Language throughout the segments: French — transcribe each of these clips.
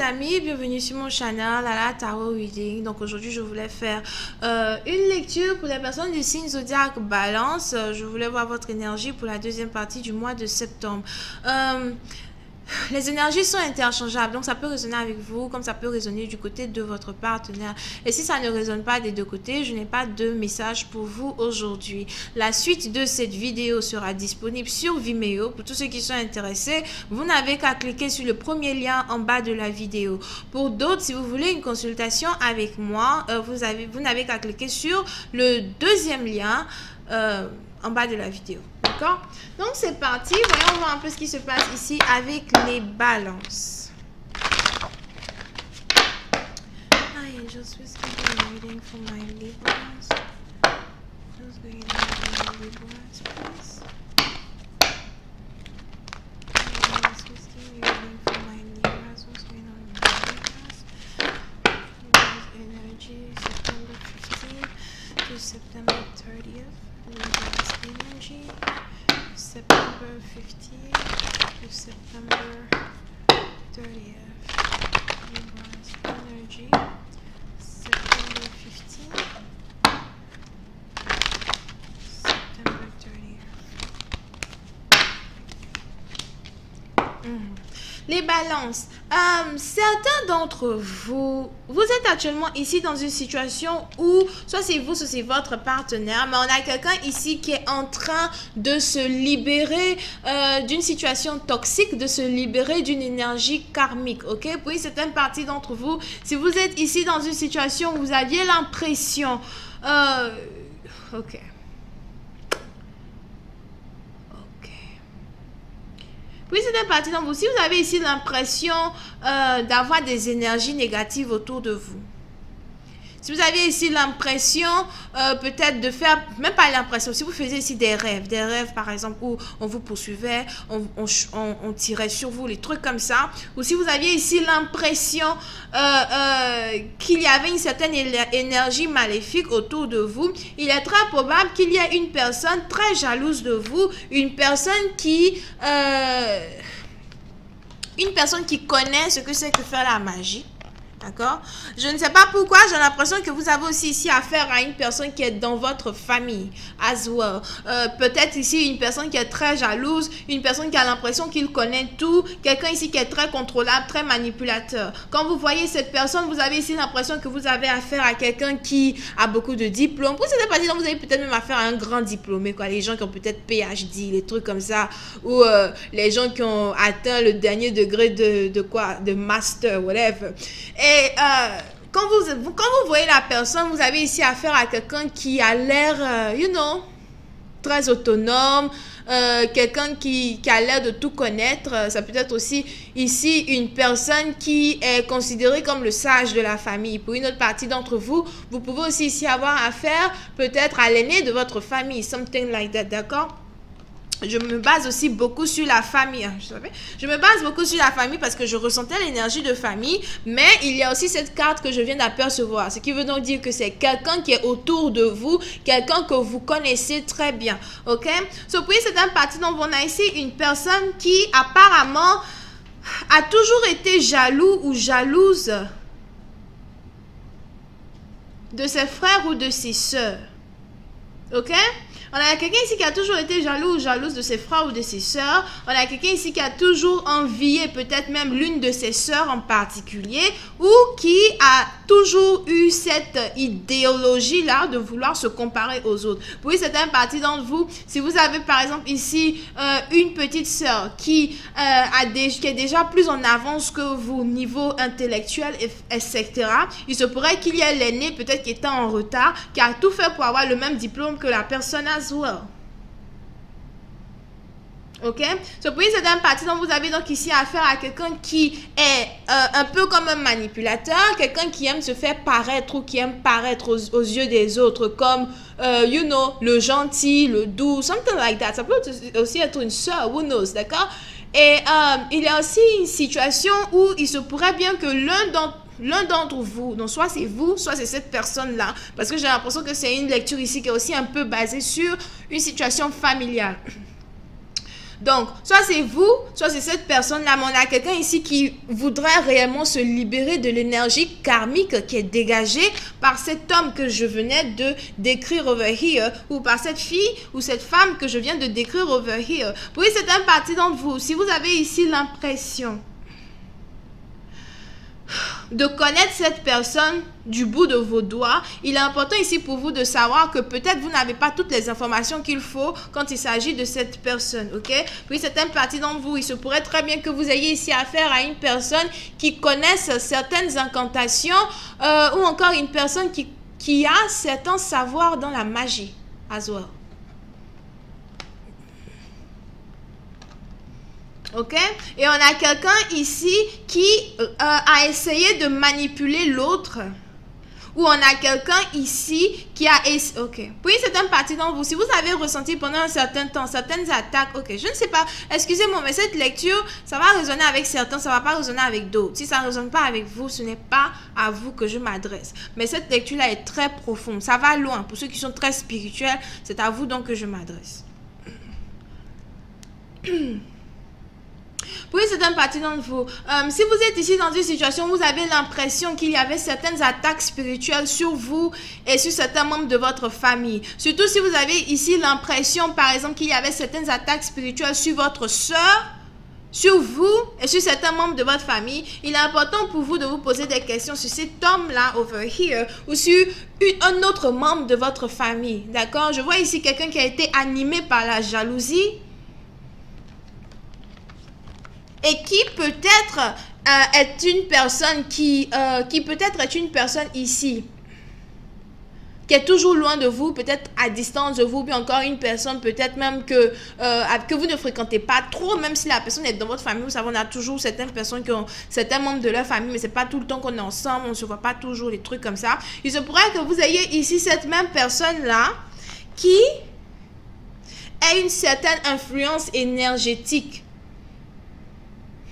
amis, bienvenue sur mon channel à la Tarot Reading. Donc aujourd'hui je voulais faire une lecture pour les personnes du signe zodiaque Balance. Je voulais voir votre énergie pour la deuxième partie du mois de septembre. Les énergies sont interchangeables, donc ça peut résonner avec vous comme ça peut résonner du côté de votre partenaire. Et si ça ne résonne pas des deux côtés, je n'ai pas de message pour vous aujourd'hui. La suite de cette vidéo sera disponible sur Vimeo. Pour tous ceux qui sont intéressés, vous n'avez qu'à cliquer sur le premier lien en bas de la vidéo. Pour d'autres, si vous voulez une consultation avec moi, vous n'avez qu'à cliquer sur le deuxième lien en bas de la vidéo. D'accord? Donc c'est parti, voyons voir un peu ce qui se passe ici avec les balances. Hi angels, please give me a reading for my Libras. Just going on my Libras, please. Hi angels, please give me a reading for my Libras. What's going on with my Libras? Libras energy, September 15th to September 30th. Libras energy, September 15th to September 30th. Libras energy, September 15th, September 30th. Les balances. Certains d'entre vous, vous êtes actuellement ici dans une situation où, soit c'est vous, soit c'est votre partenaire, mais on a quelqu'un ici qui est en train de se libérer d'une situation toxique, de se libérer d'une énergie karmique, ok? Puis certaines parties d'entre vous, si vous êtes ici dans une situation où vous aviez l'impression, ok. Puis c'est une partie d'entre vous. Si vous avez ici l'impression d'avoir des énergies négatives autour de vous. Si vous avez ici l'impression peut-être de faire, même pas l'impression, si vous faisiez ici des rêves par exemple où on vous poursuivait, on tirait sur vous, les trucs comme ça. Ou si vous aviez ici l'impression qu'il y avait une certaine énergie maléfique autour de vous, il est très probable qu'il y ait une personne très jalouse de vous, une personne qui connaît ce que c'est que faire la magie. D'accord? Je ne sais pas pourquoi, j'ai l'impression que vous avez aussi ici affaire à une personne qui est dans votre famille, as well. Peut-être ici une personne qui est très jalouse, une personne qui a l'impression qu'il connaît tout, quelqu'un ici qui est très contrôlable, très manipulateur. Quand vous voyez cette personne, vous avez ici l'impression que vous avez affaire à quelqu'un qui a beaucoup de diplômes. Pour cette partie, vous avez peut-être même affaire à un grand diplômé, quoi. Les gens qui ont peut-être PhD, les trucs comme ça, ou les gens qui ont atteint le dernier degré de master, whatever. Et quand vous voyez la personne, vous avez ici affaire à quelqu'un qui a l'air, très autonome, quelqu'un qui a l'air de tout connaître. Ça peut être aussi ici une personne qui est considérée comme le sage de la famille. Pour une autre partie d'entre vous, vous pouvez aussi ici avoir affaire peut-être à l'aîné de votre famille, something like that, d'accord? Je me base aussi beaucoup sur la famille. Je me base beaucoup sur la famille parce que je ressentais l'énergie de famille. Mais il y a aussi cette carte que je viens d'apercevoir. Ce qui veut donc dire que c'est quelqu'un qui est autour de vous. Quelqu'un que vous connaissez très bien. Ok? So, puis c'est un parti dont on a ici une personne qui apparemment a toujours été jaloux ou jalouse de ses frères ou de ses sœurs. Ok? On a quelqu'un ici qui a toujours été jaloux ou jalouse de ses frères ou de ses sœurs. On a quelqu'un ici qui a toujours envié peut-être même l'une de ses sœurs en particulier ou qui a toujours eu cette idéologie-là de vouloir se comparer aux autres. Oui, c'est un parti d'entre vous. Si vous avez par exemple ici une petite sœur qui est déjà plus en avance que vous niveau intellectuel, etc. Il se pourrait qu'il y ait l'aîné peut-être qui était en retard, qui a tout fait pour avoir le même diplôme que la personne as well. Ok? So, puis c'est un parti dont vous avez donc ici affaire à quelqu'un qui est un peu comme un manipulateur, quelqu'un qui aime se faire paraître ou qui aime paraître aux yeux des autres comme, le gentil, le doux, something like that. Ça peut aussi être une soeur, who knows, d'accord? Et il y a aussi une situation où il se pourrait bien que l'un d'entre vous, donc soit c'est vous, soit c'est cette personne-là, parce que j'ai l'impression que c'est une lecture ici qui est aussi un peu basée sur une situation familiale. Donc, soit c'est vous, soit c'est cette personne-là, mais on a quelqu'un ici qui voudrait réellement se libérer de l'énergie karmique qui est dégagée par cet homme que je venais de décrire over here, ou par cette fille ou cette femme que je viens de décrire over here. Oui, c'est un parti d'entre vous. Si vous avez ici l'impression de connaître cette personne du bout de vos doigts, il est important ici pour vous de savoir que peut-être vous n'avez pas toutes les informations qu'il faut quand il s'agit de cette personne, ok? Puis c'est une partie d'entre vous, il se pourrait très bien que vous ayez ici affaire à une personne qui connaisse certaines incantations ou encore une personne qui a certains savoirs dans la magie, as well. Ok? Et on a quelqu'un ici qui a essayé de manipuler l'autre. Ou on a quelqu'un ici qui a essayé... Ok. Puis c'est un parti d'entre vous. Si vous avez ressenti pendant un certain temps certaines attaques, ok, je ne sais pas, excusez-moi, mais cette lecture, ça va résonner avec certains, ça ne va pas résonner avec d'autres. Si ça ne résonne pas avec vous, ce n'est pas à vous que je m'adresse. Mais cette lecture-là est très profonde. Ça va loin. Pour ceux qui sont très spirituels, c'est à vous donc que je m'adresse. Oui, c'est un parti d'entre vous. Si vous êtes ici dans une situation où vous avez l'impression qu'il y avait certaines attaques spirituelles sur vous et sur certains membres de votre famille, surtout si vous avez ici l'impression, par exemple, qu'il y avait certaines attaques spirituelles sur votre soeur, sur vous et sur certains membres de votre famille, il est important pour vous de vous poser des questions sur cet homme-là, over here, ou sur un autre membre de votre famille. D'accord? Je vois ici quelqu'un qui a été animé par la jalousie, et qui peut-être est une personne qui peut-être est une personne ici, qui est toujours loin de vous, peut-être à distance de vous, puis encore une personne peut-être même que vous ne fréquentez pas trop, même si la personne est dans votre famille. Vous savez, on a toujours certaines personnes qui ont certains membres de leur famille, mais c'est pas tout le temps qu'on est ensemble, on ne se voit pas toujours, les trucs comme ça. Il se pourrait que vous ayez ici cette même personne-là qui a une certaine influence énergétique.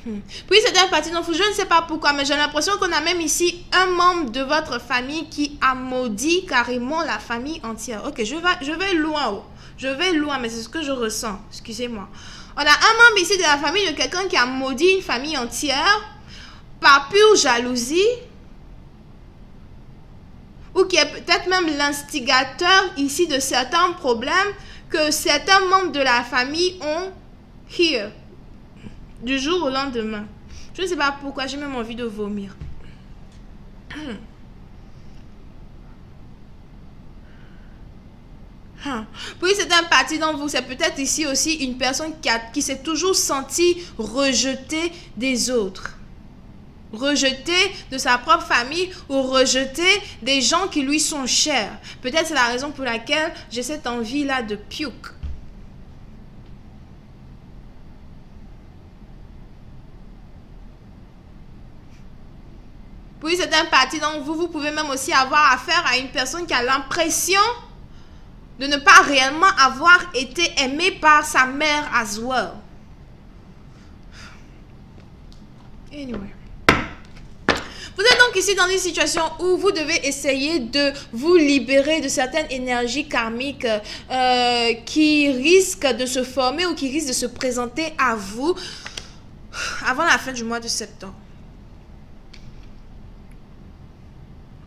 Puis c'est un parti d'entre vous, je ne sais pas pourquoi, mais j'ai l'impression qu'on a même ici un membre de votre famille qui a maudit carrément la famille entière. Ok, je vais loin, je vais loin, mais c'est ce que je ressens, excusez-moi. On a un membre ici de la famille de quelqu'un qui a maudit une famille entière par pure jalousie, ou qui est peut-être même l'instigateur ici de certains problèmes que certains membres de la famille ont here. Du jour au lendemain. Je ne sais pas pourquoi, j'ai même envie de vomir. Puis c'est un parti dans vous. C'est peut-être ici aussi une personne qui s'est toujours sentie rejetée des autres. Rejetée de sa propre famille ou rejetée des gens qui lui sont chers. Peut-être c'est la raison pour laquelle j'ai cette envie-là de puke. Oui, c'est un parti donc vous pouvez même aussi avoir affaire à une personne qui a l'impression de ne pas réellement avoir été aimée par sa mère as well. Anyway. Vous êtes donc ici dans une situation où vous devez essayer de vous libérer de certaines énergies karmiques qui risquent de se former ou qui risquent de se présenter à vous avant la fin du mois de septembre.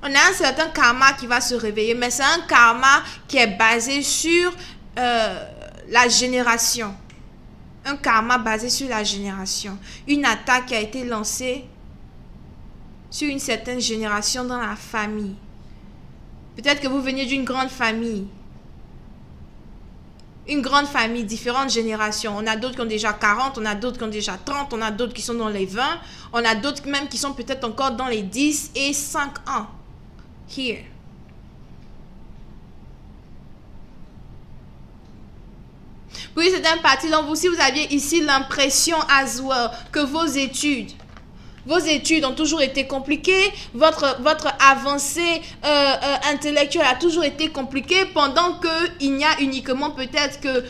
On a un certain karma qui va se réveiller, mais c'est un karma qui est basé sur la génération. Un karma basé sur la génération. Une attaque qui a été lancée sur une certaine génération dans la famille. Peut-être que vous venez d'une grande famille. Une grande famille, différentes générations. On a d'autres qui ont déjà 40, on a d'autres qui ont déjà 30, on a d'autres qui sont dans les 20, on a d'autres même qui sont peut-être encore dans les 10 et 5 ans. Here. Oui, c'est un parti dont vous, si vous aviez ici l'impression as well que vos études ont toujours été compliquées, votre avancée intellectuelle a toujours été compliquée, pendant qu'il n'y a uniquement peut-être que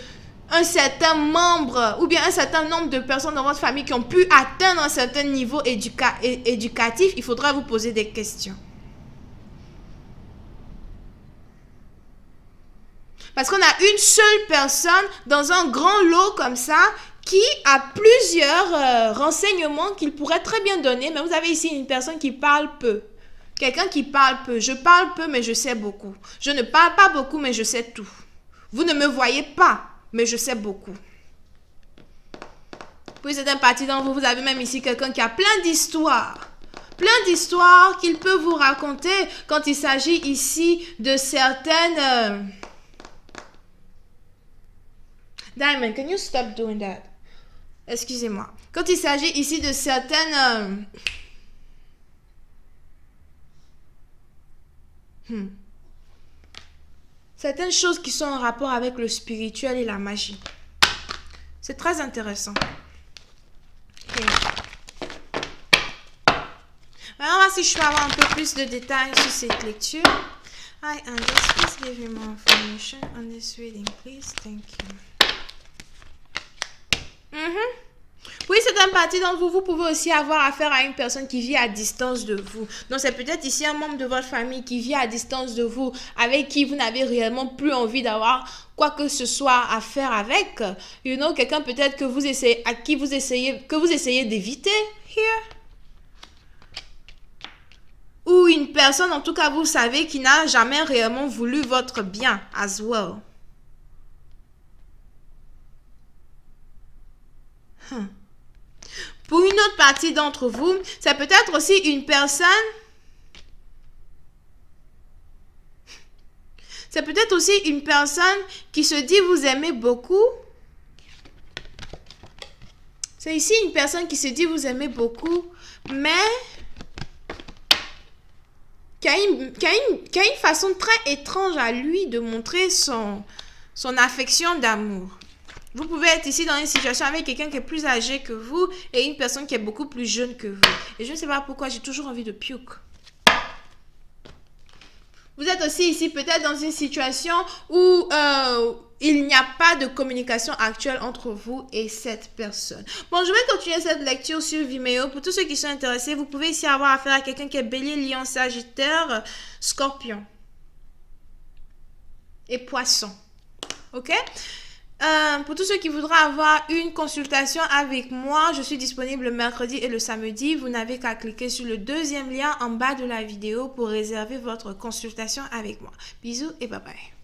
un certain membre ou bien un certain nombre de personnes dans votre famille qui ont pu atteindre un certain niveau éducatif. Il faudra vous poser des questions. Parce qu'on a une seule personne dans un grand lot comme ça qui a plusieurs renseignements qu'il pourrait très bien donner, mais vous avez ici une personne qui parle peu. Quelqu'un qui parle peu. Je parle peu, mais je sais beaucoup. Je ne parle pas beaucoup, mais je sais tout. Vous ne me voyez pas, mais je sais beaucoup. Puis certaines parties d'entre vous, vous avez même ici quelqu'un qui a plein d'histoires. Plein d'histoires qu'il peut vous raconter quand il s'agit ici de certaines... Diamond, can you stop doing that? Excusez-moi. Quand il s'agit ici de certaines... certaines choses qui sont en rapport avec le spirituel et la magie. C'est très intéressant. Okay. Alors, on va voir si je peux avoir un peu plus de détails sur cette lecture. Hi, Angels, please give me more information on this reading, please. Thank you. Oui, certaines parties d'entre vous, vous pouvez aussi avoir affaire à une personne qui vit à distance de vous. Donc, c'est peut-être ici un membre de votre famille qui vit à distance de vous, avec qui vous n'avez réellement plus envie d'avoir quoi que ce soit à faire avec. You know, quelqu'un peut-être que vous essayez, que vous essayez d'éviter. Here. Ou une personne, en tout cas, vous savez, qui n'a jamais réellement voulu votre bien, as well. Pour une autre partie d'entre vous, c'est peut-être aussi une personne... C'est peut-être aussi une personne qui se dit vous aimez beaucoup. C'est ici une personne qui se dit vous aimez beaucoup, mais qui a une façon très étrange à lui de montrer son affection d'amour. Vous pouvez être ici dans une situation avec quelqu'un qui est plus âgé que vous et une personne qui est beaucoup plus jeune que vous. Et je ne sais pas pourquoi, j'ai toujours envie de puke. Vous êtes aussi ici peut-être dans une situation où il n'y a pas de communication actuelle entre vous et cette personne. Bon, je vais continuer cette lecture sur Vimeo. Pour tous ceux qui sont intéressés, vous pouvez ici avoir affaire à quelqu'un qui est Bélier, Lion, Sagittaire, Scorpion et Poisson. Ok? Pour tous ceux qui voudraient avoir une consultation avec moi, je suis disponible le mercredi et le samedi. Vous n'avez qu'à cliquer sur le deuxième lien en bas de la vidéo pour réserver votre consultation avec moi. Bisous et bye bye.